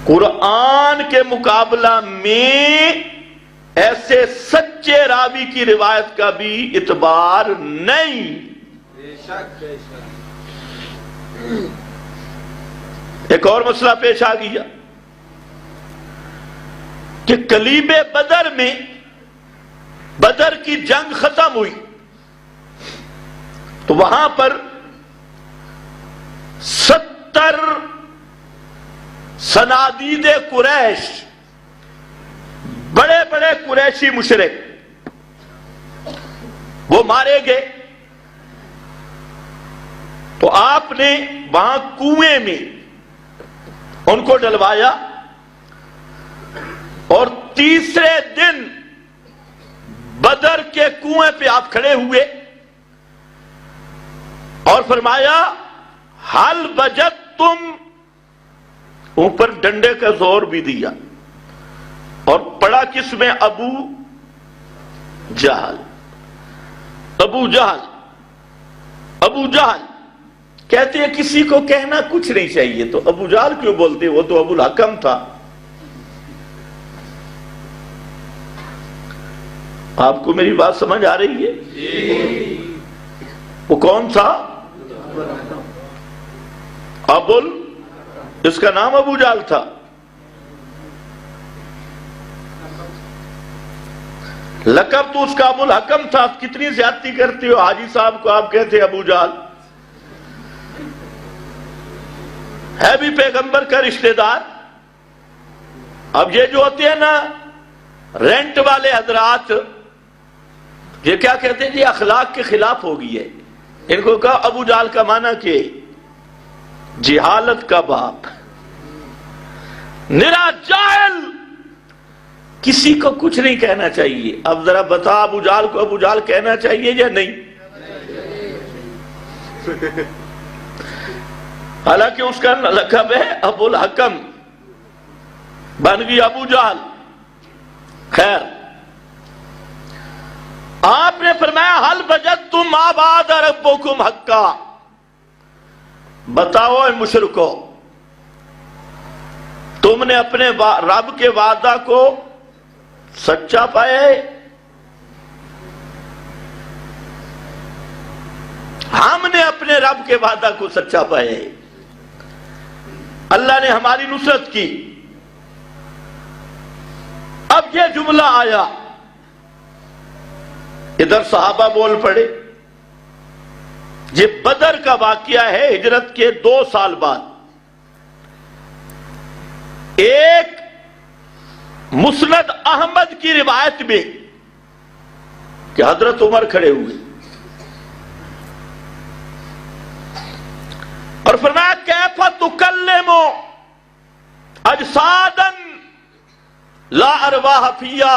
قرآن کے مقابلہ میں ایسے سچے راوی کی روایت کا بھی اعتبار نہیں۔ ایک اور مسئلہ پیش آ گیا کہ کلیب بدر میں بدر کی جنگ ختم ہوئی تو وہاں پر 70 صنادید قریش، بڑے بڑے قریشی مشرک، وہ مارے گئے۔ تو آپ نے وہاں کنویں میں ان کو ڈلوایا اور تیسرے دن بدر کے کنویں پہ آپ کھڑے ہوئے اور فرمایا حل وجدتم، اوپر ڈنڈے کا زور بھی دیا اور پڑا کس میں؟ ابو جہل۔ ابو جہل ابو جہل کہتے ہیں کسی کو کہنا کچھ نہیں چاہیے، تو ابو جہل کیوں بولتے؟ وہ تو ابو الحکم تھا۔ آپ کو میری بات سمجھ آ رہی ہے؟ وہ کون تھا؟ اس کا نام ابو جہل تھا۔ لقب تو اس کا ابو الحکم تھا۔ کتنی زیادتی کرتے ہو، حاجی صاحب کو آپ کہتے ابو جہل، ہے بھی پیغمبر کا رشتہ دار۔ اب یہ جو ہوتے ہیں نا رینٹ والے حضرات، یہ کیا کہتے ہیں؟ یہ اخلاق کے خلاف ہو گئی ہے۔ ان کو کہا ابو جہل کا معنی کہ جہالت کا باپ، نرا جاہل، کسی کو کچھ نہیں کہنا چاہیے۔ اب ذرا بتا، ابو جہل کو ابو جہل کہنا چاہیے یا نہیں؟ حالانکہ اس کا لقب ہے ابو الحکم، بن گئی ابو جہل۔ خیر، آپ نے فرمایا حل وجدتم ما وعد ربکم حقا، بتاؤ اے مشرکو، تم نے اپنے رب کے وعدہ کو سچا پایا ہے؟ ہم نے اپنے رب کے وعدہ کو سچا پایا ہے، اللہ نے ہماری نصرت کی۔ اب یہ جملہ آیا، ادھر صحابہ بول پڑے۔ یہ بدر کا واقعہ ہے ہجرت کے 2 سال بعد۔ ایک مسند احمد کی روایت میں کہ حضرت عمر کھڑے ہوئے اور فرمایا کیف تکلم اجسادا لا ارواح فیہا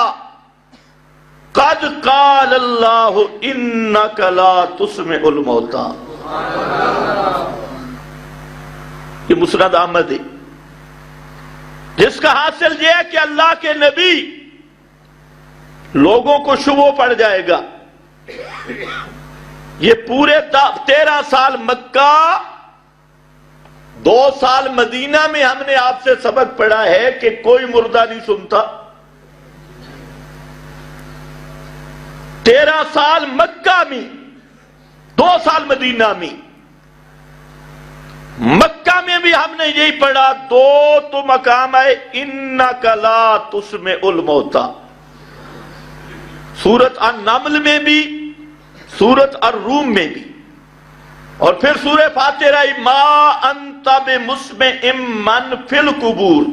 قد قال اللہ انک لا تسمع الموتى۔ یہ مسند احمد ہے، جس کا حاصل یہ ہے کہ اللہ کے نبی لوگوں کو شبہ پڑ جائے گا۔ یہ پورے 13 سال مکہ، 2 سال مدینہ میں ہم نے آپ سے سبق پڑھا ہے کہ کوئی مردہ نہیں سنتا۔ 13 سال مکہ میں، 2 سال مدینہ میں۔ مکہ میں بھی ہم نے یہی پڑھا، 2 تو مقام ہے انک لا تسمع الموتى، سورۃ النمل میں بھی، سورۃ الروم میں بھی، اور پھر سورہ فاتحہ ما انت بمسمع من فی القبور،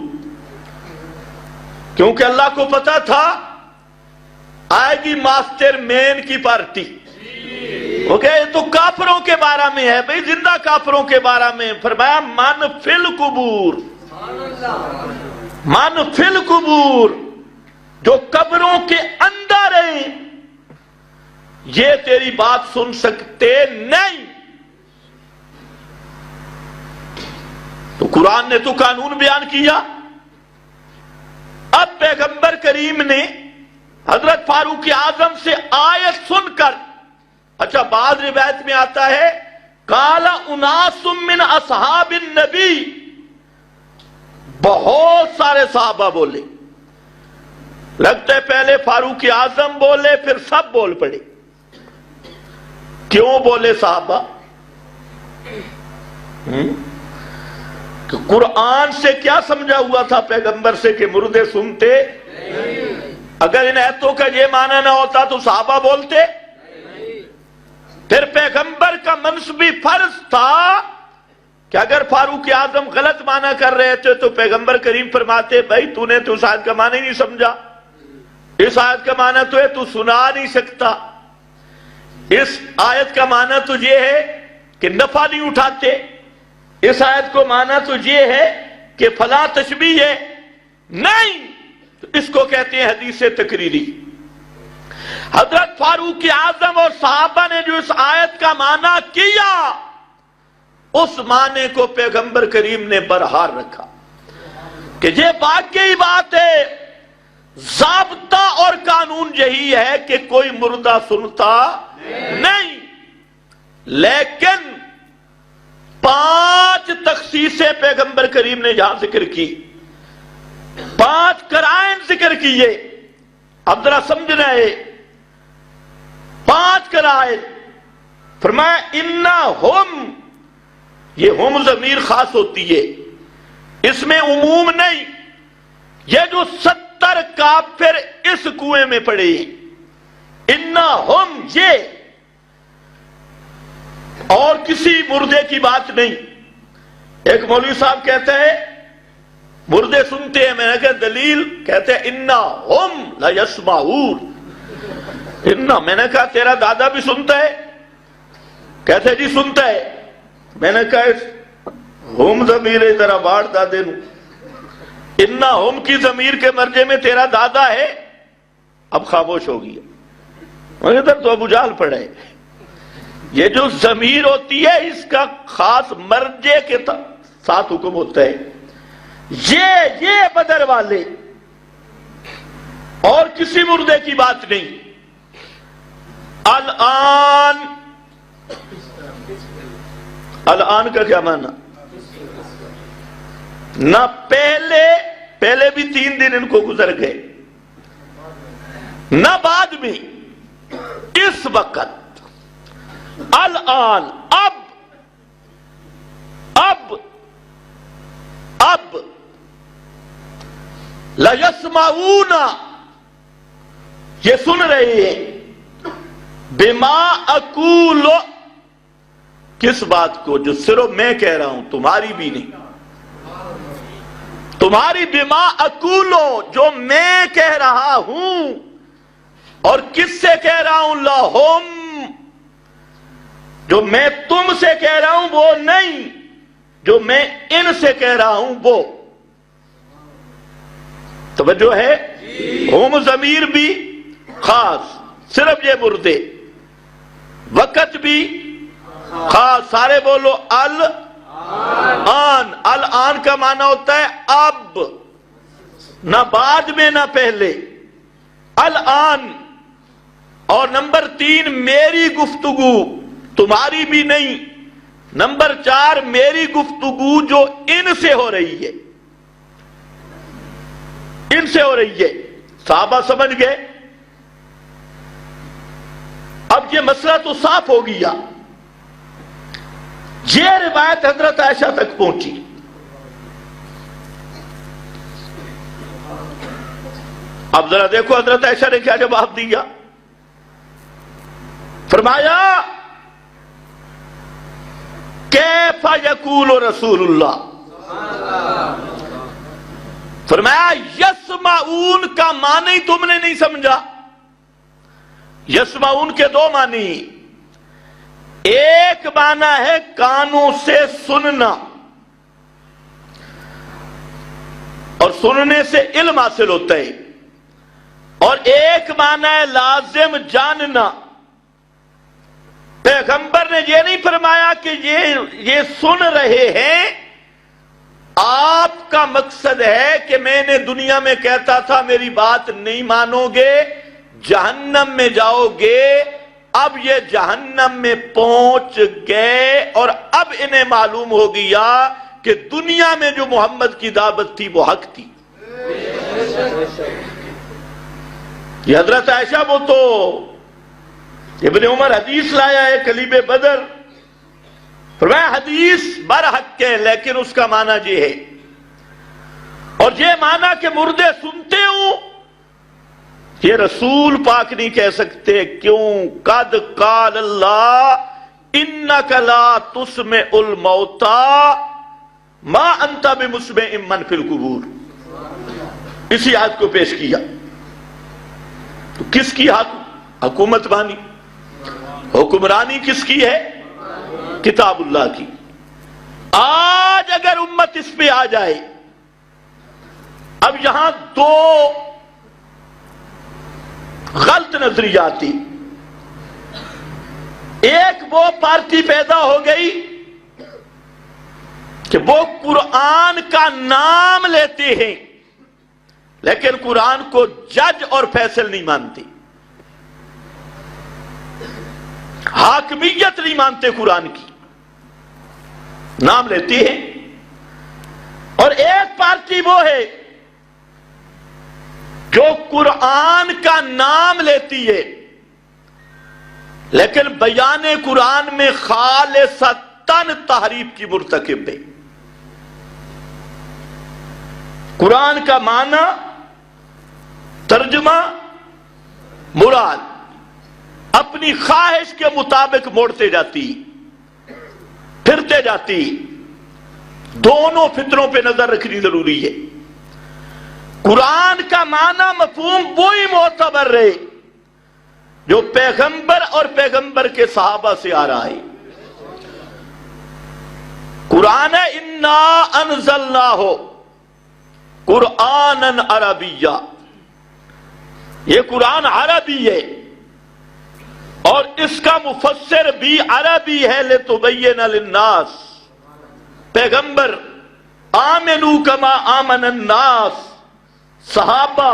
کیونکہ اللہ کو پتا تھا آئے گی ماسٹر مین کی پارٹی۔ اوکے، تو کافروں کے بارے میں ہے بھئی، زندہ کافروں کے بارے میں فرمایا من فی القبور، من فی القبور، جو قبروں کے اندر ہیں، یہ تیری بات سن سکتے نہیں۔ تو قرآن نے تو قانون بیان کیا۔ اب پیغمبر کریم نے حضرت فاروق اعظم سے آیت سن کر، اچھا بعض روایت میں آتا ہے قال اناس من اصحاب النبی، بہت سارے صحابہ بولے، لگتے پہلے فاروق اعظم بولے پھر سب بول پڑے۔ کیوں بولے صحابہ؟ کہ قرآن سے کیا سمجھا ہوا تھا پیغمبر سے کہ مردے سنتے؟ اگر ان ایتوں کا یہ معنی نہ ہوتا تو صحابہ بولتے؟ پھر پیغمبر کا منصبی فرض تھا کہ اگر فاروق اعظم غلط معنی کر رہے تھے تو پیغمبر کریم فرماتے بھائی تو نے تو اس آیت کا معنی ہی نہیں سمجھا، اس آیت کا معنی تو ہے تو سنا نہیں سکتا، اس آیت کا معنی تو یہ ہے کہ نفع نہیں اٹھاتے، اس آیت کو معنی تو یہ ہے کہ فلاں تشبیہ ہے، نہیں، تو اس کو کہتے ہیں حدیث تقریری۔ حضرت فاروق اعظم اور صحابہ نے جو اس آیت کا معنی کیا، اس معنی کو پیغمبر کریم نے برحال رکھا کہ یہ واقعی بات ہے، ضابطہ اور قانون یہی ہے کہ کوئی مردہ سنتا نہیں، لیکن 5 تخصیصیں پیغمبر کریم نے یہاں ذکر کی، 5 قرائن ذکر کیے۔ اب ذرا سمجھنا ہے، 5 قرائن فرمایا انا ہم، یہ ہم ضمیر خاص ہوتی ہے، اس میں عموم نہیں۔ یہ جو 70 کافر اس کنویں میں پڑے ہیں، انا ہم، یہ اور کسی مردے کی بات نہیں۔ ایک مولوی صاحب کہتے ہیں مردے سنتے ہیں، میں نے کہا دلیل؟ کہتے ہیں انا ہم لا یسمعون۔ انا، میں نے کہا تیرا دادا بھی سنتا ہے؟ کہتے جی سنتا ہے۔ میں نے کہا ہم ضمیر ذرا باڑ دادے نو، انا ہم کی ضمیر کے مرجے میں تیرا دادا ہے؟ اب خاموش ہو گیا۔ مگر ادھر تو ابو جہل پڑھا ہے۔ یہ جو ضمیر ہوتی ہے اس کا خاص مرجے کے ساتھ حکم ہوتا ہے، یہ بدر والے، اور کسی مردے کی بات نہیں۔ الان کا کیا معنی؟ نہ پہلے بھی 3 دن ان کو گزر گئے، نہ بعد میں، اس وقت، الان، اب لَيَسْمَعُونَ، یہ سن رہے ہیں، بِمَا أَقُولُ، کس بات کو؟ جو صرف میں کہہ رہا ہوں، تمہاری بھی نہیں، تمہاری بِمَا أَقُولُ، جو میں کہہ رہا ہوں، اور کس سے کہہ رہا ہوں؟ لَهُمْ، جو میں تم سے کہہ رہا ہوں وہ نہیں، جو میں ان سے کہہ رہا ہوں وہ۔ توجہ ہے؟ ہم ضمیر بھی خاص، صرف یہ مردے، وقت بھی خاص، سارے بولو الان۔ الان کا معنی ہوتا ہے اب، نہ بعد میں نہ پہلے، الان۔ اور نمبر 3 میری گفتگو، تمہاری بھی نہیں۔ نمبر 4 میری گفتگو جو ان سے ہو رہی ہے، ان سے ہو رہی ہے۔ صحابہ سمجھ گئے؟ اب یہ مسئلہ تو صاف ہو گیا۔ یہ روایت حضرت عائشہ تک پہنچی۔ اب ذرا دیکھو حضرت عائشہ نے کیا جواب دیا۔ فرمایا کیف یقول رسول اللہ، فرمایا یسمعون کا معنی تم نے نہیں سمجھا۔ یسمعون کے 2 معنی، ایک معنی ہے کانوں سے سننا، اور سننے سے علم حاصل ہوتا ہے، اور ایک معنی ہے لازم جاننا۔ پیغمبر نے یہ نہیں فرمایا کہ یہ سن رہے ہیں، آپ کا مقصد ہے کہ میں نے دنیا میں کہتا تھا میری بات نہیں مانو گے، جہنم میں جاؤ گے، اب یہ جہنم میں پہنچ گئے اور اب انہیں معلوم ہو گیا کہ دنیا میں جو محمد کی دعوت تھی وہ حق تھی۔ یہ حضرت عائشہ وہ تو ابن عمر حدیث لایا ہے قلیب بدر، فرمایا حدیث برحق ہے لیکن اس کا معنی یہ ہے، اور یہ معنی کہ مردے سنتے ہوں یہ رسول پاک نہیں کہہ سکتے، کیوں؟ قد قال اللہ انک لا تسمع الموتى ما انت بمسمع من فی القبور، اسی آیت کو پیش کیا۔ تو کس کی حکومت بانی، حکمرانی کس کی ہے؟ کتاب اللہ کی۔ آج اگر امت اس پہ آ جائے، اب یہاں دو غلط نظریاتی، ایک وہ پارٹی پیدا ہو گئی کہ وہ قرآن کا نام لیتے ہیں لیکن قرآن کو جج اور فیصل نہیں مانتے، حاکمیت نہیں مانتے، قرآن کی نام لیتے ہیں۔ اور ایک پارٹی وہ ہے جو قرآن کا نام لیتی ہے لیکن بیان قرآن میں خالصتاً تحریف کی مرتکب ہے۔ قرآن کا معنی، ترجمہ، مراد اپنی خواہش کے مطابق موڑتے جاتی، پھرتے جاتی۔ دونوں فطروں پہ نظر رکھنی ضروری ہے۔ قرآن کا معنی مفہوم وہی معتبر رہے جو پیغمبر اور پیغمبر کے صحابہ سے آ رہا ہے۔ قرآن انا انزلناہ قرآنا عربیہ، یہ قرآن عربی ہے اور اس کا مفسر بھی عربی ہے، لتبین للناس۔ پیغمبر آمنوا کما آمن الناس، صحابہ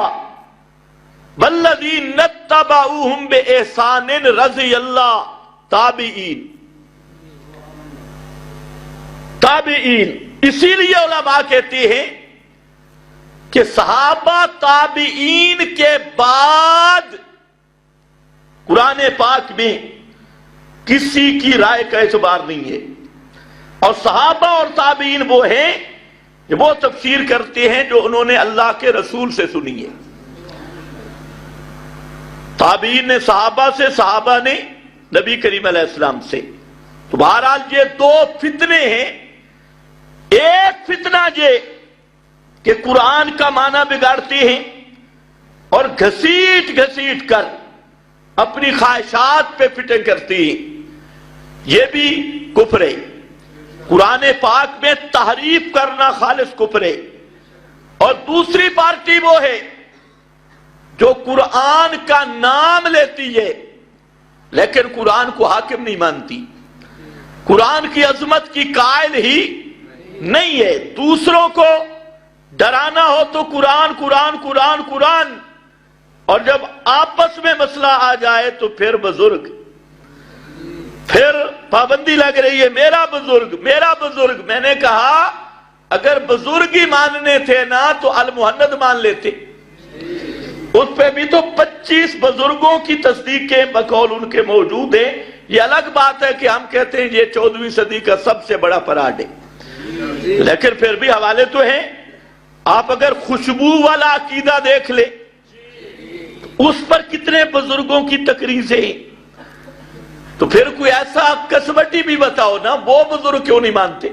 والذین اتبعوہم بإحسان رضی اللہ، تابعین۔ اسی لیے علماء کہتے ہیں کہ صحابہ تابعین کے بعد قرآن پاک میں کسی کی رائے کا اعتبار نہیں ہے، اور صحابہ اور تابعین وہ ہیں کہ وہ تفسیر کرتے ہیں جو انہوں نے اللہ کے رسول سے سنی ہے۔ تابعین نے صحابہ سے، صحابہ نے نبی کریم علیہ السلام سے۔ تو بہرحال یہ دو فتنے ہیں، ایک فتنہ یہ کہ قرآن کا معنی بگاڑتے ہیں اور گھسیٹ گھسیٹ کر اپنی خواہشات پہ فٹنگ کرتے ہیں، یہ بھی کفر ہے۔ قرآن پاک میں تحریف کرنا خالص کفر ہے۔ اور دوسری پارٹی وہ ہے جو قرآن کا نام لیتی ہے لیکن قرآن کو حاکم نہیں مانتی، قرآن کی عظمت کی قائل ہی نہیں ہے۔ دوسروں کو ڈرانا ہو تو قرآن قرآن قرآن قرآن، اور جب آپس میں مسئلہ آ جائے تو پھر بزرگ، پھر پابندی لگ رہی ہے، میرا بزرگ میرا بزرگ۔ میں نے کہا اگر بزرگ ہی ماننے تھے نا تو المحند مان لیتے، اس پہ بھی تو 25 بزرگوں کی تصدیقیں بقول ان کے موجود ہیں۔ یہ الگ بات ہے کہ ہم کہتے ہیں یہ 14ویں صدی کا سب سے بڑا پراڈ ہے، لیکن پھر بھی حوالے تو ہیں۔ آپ اگر خوشبو والا عقیدہ دیکھ لیں اس پر کتنے بزرگوں کی تقریریں ہیں، تو پھر کوئی ایسا کسوٹی بھی بتاؤ نا، وہ بزرگ کیوں نہیں مانتے؟